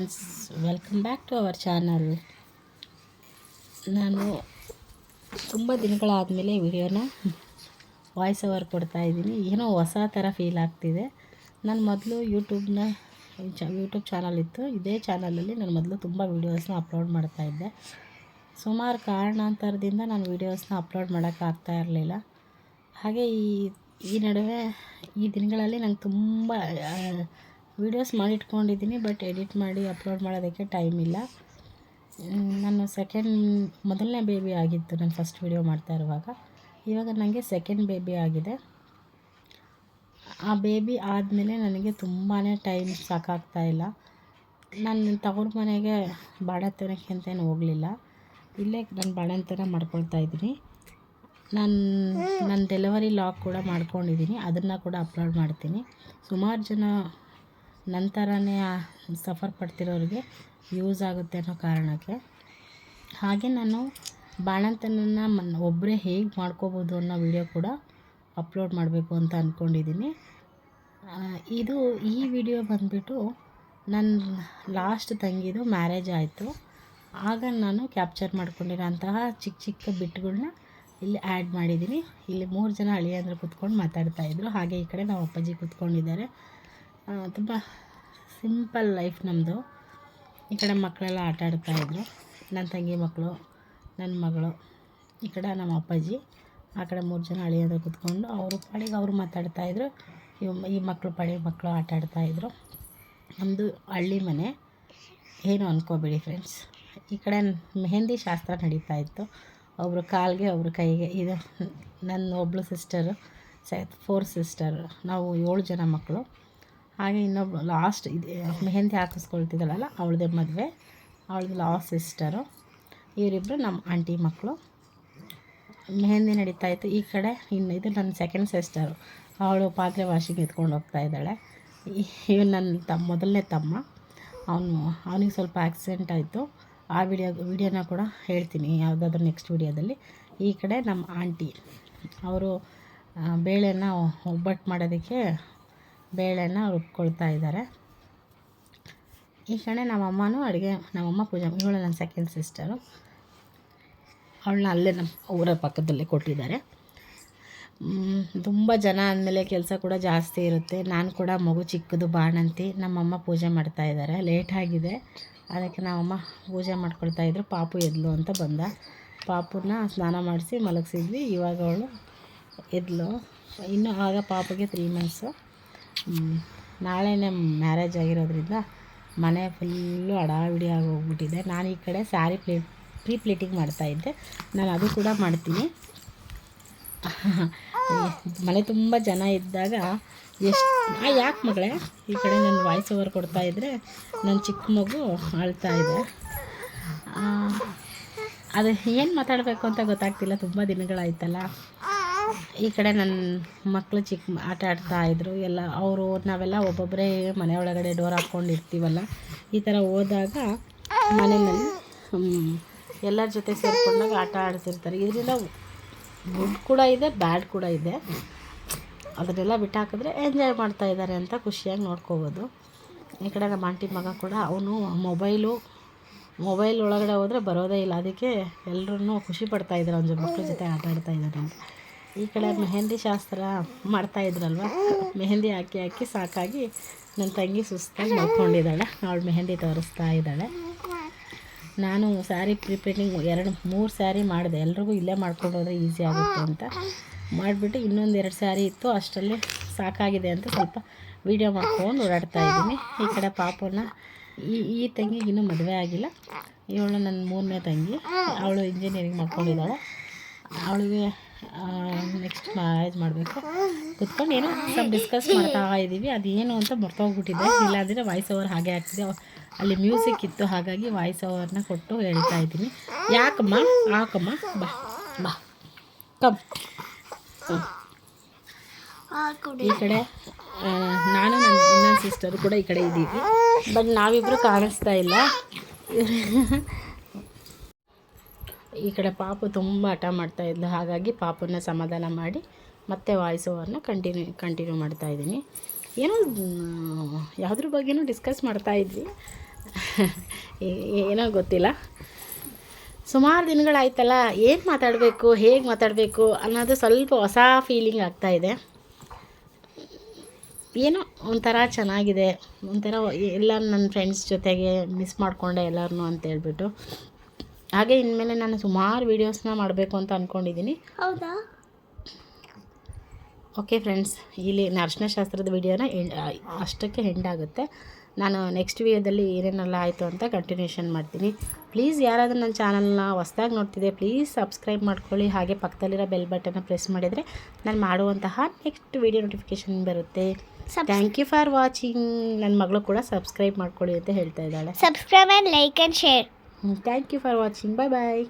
Friends, welcome back to our channel. ನಾನು ತುಂಬ ದಿನಗಳಾದಮೇಲೆ ವಿಡಿಯೋನ ವಾಯ್ಸ್ ಓವರ್ ಕೊಡ್ತಾಯಿದ್ದೀನಿ. ಏನೋ ಹೊಸ ಥರ ಫೀಲ್ ಆಗ್ತಿದೆ. ನಾನು ಮೊದಲು ಯೂಟ್ಯೂಬ್ ಚಾನಲ್ ಇತ್ತು. ಇದೇ ಚಾನಲಲ್ಲಿ ನಾನು ಮೊದಲು ತುಂಬ ವೀಡಿಯೋಸ್ನ ಅಪ್ಲೋಡ್ ಮಾಡ್ತಾಯಿದ್ದೆ. ಸುಮಾರು ಕಾರಣಾಂತರದಿಂದ ನಾನು ವೀಡಿಯೋಸ್ನ ಅಪ್ಲೋಡ್ ಮಾಡೋಕ್ಕಾಗ್ತಾ ಇರಲಿಲ್ಲ. ಹಾಗೆ ಈ ನಡುವೆ ಈ ದಿನಗಳಲ್ಲಿ ನಂಗೆ ತುಂಬ ವೀಡಿಯೋಸ್ ಮಾಡಿಟ್ಕೊಂಡಿದ್ದೀನಿ, ಬಟ್ ಎಡಿಟ್ ಮಾಡಿ ಅಪ್ಲೋಡ್ ಮಾಡೋದಕ್ಕೆ ಟೈಮ್ ಇಲ್ಲ. ನಾನು ಮೊದಲನೇ ಬೇಬಿ ಆಗಿತ್ತು ನಾನು ಫಸ್ಟ್ ವೀಡಿಯೋ ಮಾಡ್ತಾ ಇರುವಾಗ. ಇವಾಗ ನನಗೆ ಸೆಕೆಂಡ್ ಬೇಬಿ ಆಗಿದೆ. ಆ ಬೇಬಿ ಆದಮೇಲೆ ನನಗೆ ತುಂಬಾ ಟೈಮ್ ಸಾಕಾಗ್ತಾಯಿಲ್ಲ. ನಾನು ತವ್ರ ಮನೆಗೆ ಬಾಣಂತನಕ್ಕೆ ಅಂತೇನು ಹೋಗಲಿಲ್ಲ. ಇಲ್ಲೇ ನಾನು ಬಾಣಂತನ ಮಾಡ್ಕೊಳ್ತಾ ಇದ್ದೀನಿ. ನಾನು ಡೆಲಿವರಿ ಲಾಗ್ ಕೂಡ ಮಾಡ್ಕೊಂಡಿದ್ದೀನಿ, ಅದನ್ನು ಕೂಡ ಅಪ್ಲೋಡ್ ಮಾಡ್ತೀನಿ. ಸುಮಾರು ಜನ ನಂತರನೇ ಸಫರ್ ಪಡ್ತಿರೋರಿಗೆ ಯೂಸ್ ಆಗುತ್ತೆ ಅನ್ನೋ ಕಾರಣಕ್ಕೆ. ಹಾಗೆ ನಾನು ಬಾಣಂತನನ ಒಬ್ಬರೇ ಹೇಗೆ ಮಾಡ್ಕೋಬೋದು ಅನ್ನೋ ವಿಡಿಯೋ ಕೂಡ ಅಪ್ಲೋಡ್ ಮಾಡಬೇಕು ಅಂತ ಅಂದ್ಕೊಂಡಿದ್ದೀನಿ. ಈ ವಿಡಿಯೋ ಬಂದುಬಿಟ್ಟು ನನ್ನ ಲಾಸ್ಟ್ ತಂಗಿದು ಮ್ಯಾರೇಜ್ ಆಯಿತು. ಆಗ ನಾನು ಕ್ಯಾಪ್ಚರ್ ಮಾಡ್ಕೊಂಡಿರೋಂತಹ ಚಿಕ್ಕ ಚಿಕ್ಕ ಬಿಟ್ಗಳನ್ನ ಇಲ್ಲಿ ಆ್ಯಡ್ ಮಾಡಿದ್ದೀನಿ. ಇಲ್ಲಿ 3 ಜನ ಅಳಿಯಂದ್ರು ಕೂತ್ಕೊಂಡು ಮಾತಾಡ್ತಾಯಿದ್ರು. ಹಾಗೆ ಈ ಕಡೆ ನಮ್ಮ ಅಪ್ಪಾಜಿ ಕೂತ್ಕೊಂಡಿದ್ದಾರೆ. ತುಂಬ ಸಿಂಪಲ್ ಲೈಫ್ ನಮ್ಮದು. ಈ ಕಡೆ ಮಕ್ಕಳೆಲ್ಲ ಆಟ ಆಡ್ತಾಯಿದ್ರು, ನನ್ನ ತಂಗಿ ಮಕ್ಕಳು, ನನ್ನ ಮಗಳು. ಈ ಕಡೆ ನಮ್ಮ ಅಪ್ಪಾಜಿ, ಆ ಕಡೆ 3 ಜನ ಅಳಿಯಂದ್ರು ಕೂತ್ಕೊಂಡು ಅವರು ಪಾಡಿಗೆ ಅವರು ಮಾತಾಡ್ತಾಯಿದ್ರು. ಈ ಮಕ್ಕಳು ಪಾಡಿಗೆ ಮಕ್ಕಳು ಆಟ ಆಡ್ತಾಯಿದ್ರು. ನಮ್ಮದು ಹಳ್ಳಿ ಮನೆ, ಏನು ಅಂದ್ಕೋಬೇಡಿ ಫ್ರೆಂಡ್ಸ್. ಈ ಕಡೆ ಮೆಹಂದಿ ಶಾಸ್ತ್ರ ನಡೀತಾಯಿತ್ತು. ಒಬ್ಬರು ಕಾಲಿಗೆ ಒಬ್ಬರು ಕೈಗೆ. ಇದು ನನ್ನ ಒಬ್ಬಳು ಸಿಸ್ಟರು, 4 ಸಿಸ್ಟರ್. ನಾವು 7 ಜನ ಮಕ್ಕಳು. ಹಾಗೆ ಇನ್ನೊಬ್ಬಳು ಲಾಸ್ಟ್ ಮೆಹಂದಿ ಹಾಕಿಸ್ಕೊಳ್ತಿದ್ದಾಳಲ್ಲ, ಅವಳದೇ ಮದುವೆ, ಅವಳದು ಲಾಸ್ಟ್ ಸಿಸ್ಟರು. ಇವರಿಬ್ಬರು ನಮ್ಮ ಆಂಟಿ ಮಕ್ಕಳು. ಮೆಹಂದಿ ನಡೀತಾಯಿತ್ತು. ಈ ಕಡೆ ಇದು ನನ್ನ ಸೆಕೆಂಡ್ ಸಿಸ್ಟರು, ಅವಳು ಪಾತ್ರೆ ವಾಷಿಂಗ್ ಎತ್ಕೊಂಡು ಹೋಗ್ತಾ ಇದ್ದಾಳೆ. ಇವನು ನನ್ನ ಮೊದಲನೇ ತಮ್ಮ. ಅವನಿಗೆ ಸ್ವಲ್ಪ ಆಕ್ಸಿಡೆಂಟ್ ಆಯಿತು. ಆ ವಿಡಿಯೋನ ಕೂಡ ಹೇಳ್ತೀನಿ ಯಾವುದಾದ್ರೂ ನೆಕ್ಸ್ಟ್ ವಿಡಿಯೋದಲ್ಲಿ. ಈ ಕಡೆ ನಮ್ಮ ಆಂಟಿ, ಅವರು ಬೇಳೆನ ಒಬ್ಬಟ್ಟು ಮಾಡೋದಕ್ಕೆ ಬೇಳೆನ ರುಬ್ಕೊಳ್ತಾ ಇದ್ದಾರೆ. ಈ ಕಡೆ ನಮ್ಮಮ್ಮನೂ ನಮ್ಮಮ್ಮ ಪೂಜೆ, ಇವಳು ನನ್ನ ಸೆಕೆಂಡ್ ಸಿಸ್ಟರು. ಅವಳನ್ನ ಅಲ್ಲೇ ನಮ್ಮ ಊರ ಪಕ್ಕದಲ್ಲೇ ಕೊಟ್ಟಿದ್ದಾರೆ. ತುಂಬ ಜನ ಅಂದಮೇಲೆ ಕೆಲಸ ಕೂಡ ಜಾಸ್ತಿ ಇರುತ್ತೆ. ನಾನು ಕೂಡ ಮಗು ಚಿಕ್ಕದು ಬಾಣಂತಿ. ನಮ್ಮಮ್ಮ ಪೂಜೆ ಮಾಡ್ತಾಯಿದ್ದಾರೆ. ಲೇಟಾಗಿದೆ, ಅದಕ್ಕೆ ನಮ್ಮಮ್ಮ ಪೂಜೆ ಮಾಡ್ಕೊಳ್ತಾಯಿದ್ರು. ಪಾಪು ಎದ್ಲು ಅಂತ ಬಂದ. ಪಾಪುನ ಸ್ನಾನ ಮಾಡಿಸಿ ಮಲಗಿಸಿದ್ವಿ. ಇವಾಗ ಅವಳು ಎದ್ಲು. ಇನ್ನು ಆಗ ಪಾಪುಗೆ 3 ಮಂತ್ಸು. ನಾಳೆನೇ ಮ್ಯಾರೇಜ್ ಆಗಿರೋದ್ರಿಂದ ಮನೆ ಫುಲ್ಲು ಅಡಾವಿಡಿ ಆಗೋಗ್ಬಿಟ್ಟಿದೆ. ನಾನು ಈ ಕಡೆ ಸ್ಯಾರಿ ಪ್ರೀ ಪ್ಲೇಟಿಂಗ್ ಮಾಡ್ತಾಯಿದ್ದೆ. ನಾನು ಅದು ಕೂಡ ಮಾಡ್ತೀನಿ. ಮನೆ ತುಂಬ ಜನ ಇದ್ದಾಗ ಯಾಕೆ ಮಗಳೇ ಈ ಕಡೆ ನಾನು ವಾಯ್ಸ್ ಓವರ್ ಕೊಡ್ತಾಯಿದ್ರೆ ನನ್ನ ಚಿಕ್ಕ ಮಗು ಅಳ್ತಾ ಇದೆ. ಅದು ಏನು ಮಾತಾಡಬೇಕು ಅಂತ ಗೊತ್ತಾಗ್ತಿಲ್ಲ, ತುಂಬ ದಿನಗಳಾಯ್ತಲ್ಲ. ಈ ಕಡೆ ನನ್ನ ಮಕ್ಕಳು ಆಟ ಆಡ್ತಾಯಿದ್ರು ಎಲ್ಲ. ನಾವೆಲ್ಲ ಒಬ್ಬೊಬ್ಬರೇ ಮನೆ ಒಳಗಡೆ ಡೋರ್ ಹಾಕ್ಕೊಂಡಿರ್ತೀವಲ್ಲ, ಈ ಥರ ಹೋದಾಗ ಮನೆಯಲ್ಲಿ ಎಲ್ಲರ ಜೊತೆ ಸೇರಿಕೊಂಡಾಗ ಆಟ ಆಡ್ತಿರ್ತಾರೆ. ಇದರಿಂದ ಗುಡ್ ಕೂಡ ಇದೆ, ಬ್ಯಾಡ್ ಕೂಡ ಇದೆ. ಅದನ್ನೆಲ್ಲ ಬಿಟ್ಟು ಹಾಕಿದ್ರೆ ಎಂಜಾಯ್ ಮಾಡ್ತಾಯಿದ್ದಾರೆ ಅಂತ ಖುಷಿಯಾಗಿ ನೋಡ್ಕೋಬೋದು. ಈ ಕಡೆ ನಮ್ಮ ಆಂಟಿ ಮಗ ಕೂಡ, ಅವನು ಮೊಬೈಲ್ ಒಳಗಡೆ ಹೋದರೆ ಬರೋದೇ ಇಲ್ಲ. ಅದಕ್ಕೆ ಎಲ್ಲರೂ ಖುಷಿ ಪಡ್ತಾಯಿದ್ರು ಅವನ ಮಕ್ಕಳ ಜೊತೆ ಆಟ ಆಡ್ತಾಯಿದ್ದಾರೆ ಅಂತ. ಈ ಕಡೆ ಮೆಹಂದಿ ಶಾಸ್ತ್ರ ಮಾಡ್ತಾಯಿದ್ರಲ್ವ, ಮೆಹಂದಿ ಹಾಕಿ ಸಾಕಾಗಿ ನನ್ನ ತಂಗಿ ಸುಸ್ತಾಗಿ ಮಲ್ಕೊಂಡಿದ್ದಾಳೆ. ಅವಳು ಮೆಹಂದಿ ತೋರಿಸ್ತಾ ಇದ್ದಾಳೆ. ನಾನು ಸ್ಯಾರಿ ಪ್ರಿಪೇರಿಂಗ್ 2-3 ಸ್ಯಾರಿ ಮಾಡಿದೆ. ಎಲ್ರಿಗೂ ಇಲ್ಲೇ ಮಾಡ್ಕೊಂಡು ಹೋದರೆ ಈಸಿ ಆಗುತ್ತೆ ಅಂತ ಮಾಡಿಬಿಟ್ಟು ಇನ್ನೊಂದು 2 ಸ್ಯಾರಿ ಇತ್ತು, ಅಷ್ಟರಲ್ಲಿ ಸಾಕಾಗಿದೆ ಅಂತ ಸ್ವಲ್ಪ ವೀಡಿಯೋ ಮಾಡ್ಕೊಂಡು ಓಡಾಡ್ತಾ ಇದ್ದೀನಿ. ಈ ಕಡೆ ಪಾಪುನ, ಈ ತಂಗಿಗೆ ಇನ್ನೂ ಮದುವೆ ಆಗಿಲ್ಲ. ಇವಳು ನನ್ನ 3ನೇ ತಂಗಿ. ಅವಳು ಇಂಜಿನಿಯರಿಂಗ್ ಮಾಡ್ಕೊಂಡಿದ್ದಾಳೆ. ಅವಳಿಗೆ ನೆಕ್ಸ್ಟ್ ಮ್ಯಾರೇಜ್ ಮಾಡಬೇಕು. ಕುತ್ಕೊಂಡು ಏನೋ ಸ್ವಲ್ಪ ಡಿಸ್ಕಸ್ ಮಾಡ್ತಾ ಇದ್ದೀವಿ. ಅದೇನು ಅಂತ ಮರ್ತೋಗ್ಬಿಟ್ಟಿದೆ. ಇಲ್ಲಾಂದರೆ ವಾಯ್ಸ್ ಓವರ್ ಹಾಗೆ ಆಗ್ತಿದೆ. ಅಲ್ಲಿ ಮ್ಯೂಸಿಕ್ ಇತ್ತು, ಹಾಗಾಗಿ ವಾಯ್ಸ್ ಓವರ್ನ ಕೊಟ್ಟು ಹೇಳ್ತಾ ಇದ್ದೀನಿ. ಯಾಕಮ್ಮ ಹಾಕಮ್ಮ, ಬಾ ಬಾ ಕಮ್. ಈ ಕಡೆ ನಾನು ನನ್ನ ಸಿಸ್ಟರು ಕೂಡ ಈ ಕಡೆ ಇದ್ದೀವಿ, ಬಟ್ ನಾವಿಬ್ಬರು ಕಾಣಿಸ್ತಾ ಇಲ್ಲ. ಈ ಕಡೆ ಪಾಪು ತುಂಬ ಹಠ ಮಾಡ್ತಾಯಿದ್ಲು, ಹಾಗಾಗಿ ಪಾಪುನ ಸಮಾಧಾನ ಮಾಡಿ ಮತ್ತೆ ವಾಯ್ಸ್ ಓವರ್ನ ಕಂಟಿನ್ಯೂ ಮಾಡ್ತಾಯಿದ್ದೀನಿ. ಏನೋ ಯಾವುದ್ರ ಬಗ್ಗೆನೂ ಡಿಸ್ಕಸ್ ಮಾಡ್ತಾಯಿದ್ವಿ. ಏನೋ ಗೊತ್ತಿಲ್ಲ. ಸುಮಾರು ದಿನಗಳಾಯ್ತಲ್ಲ, ಏನು ಮಾತಾಡಬೇಕು, ಹೇಗೆ ಮಾತಾಡಬೇಕು ಅನ್ನೋದು ಸ್ವಲ್ಪ ಹೊಸ ಫೀಲಿಂಗ್ ಆಗ್ತಾಯಿದೆ. ಏನೋ ಒಂಥರ ಚೆನ್ನಾಗಿದೆ, ಒಂಥರ ಎಲ್ಲ ನನ್ನ ಫ್ರೆಂಡ್ಸ್ ಜೊತೆಗೆ ಮಿಸ್ ಮಾಡಿಕೊಂಡೆ ಎಲ್ಲರನ್ನೂ ಅಂತ ಹೇಳ್ಬಿಟ್ಟು. ಹಾಗೆ ಇನ್ಮೇಲೆ ನಾನು ಸುಮಾರು ವೀಡಿಯೋಸ್ನ ಮಾಡಬೇಕು ಅಂತ ಅಂದ್ಕೊಂಡಿದ್ದೀನಿ. ಹೌದಾ? ಓಕೆ ಫ್ರೆಂಡ್ಸ್, ಇಲ್ಲಿ ಅರಿಶಿನ ಶಾಸ್ತ್ರದ ವೀಡಿಯೋನ ಅಷ್ಟಕ್ಕೆ ಎಂಡಾಗುತ್ತೆ. ನಾನು ನೆಕ್ಸ್ಟ್ ವೀಡಿಯೋದಲ್ಲಿ ಏನೇನೆಲ್ಲ ಆಯಿತು ಅಂತ ಕಂಟಿನ್ಯೂಷನ್ ಮಾಡ್ತೀನಿ. ಪ್ಲೀಸ್ ಯಾರಾದರೂ ನನ್ನ ಚಾನಲ್ನ ಹೊಸ್ದಾಗಿ ನೋಡ್ತಿದ್ದೆ, ಪ್ಲೀಸ್ ಸಬ್ಸ್ಕ್ರೈಬ್ ಮಾಡ್ಕೊಳ್ಳಿ. ಹಾಗೆ ಪಕ್ಕದಲ್ಲಿರೋ ಬೆಲ್ ಬಟನ್ನ ಪ್ರೆಸ್ ಮಾಡಿದರೆ ನಾನು ಮಾಡುವಂತಹ ನೆಕ್ಸ್ಟ್ ವೀಡಿಯೋ ನೋಟಿಫಿಕೇಷನ್ ಬರುತ್ತೆ. Thank you for watching. ನನ್ನ ಮಗಳು ಕೂಡ ಸಬ್ಸ್ಕ್ರೈಬ್ ಮಾಡ್ಕೊಳ್ಳಿ ಅಂತ ಹೇಳ್ತಾ ಇದ್ದಾಳೆ. Subscribe and like and share. Thank you for watching. Bye bye.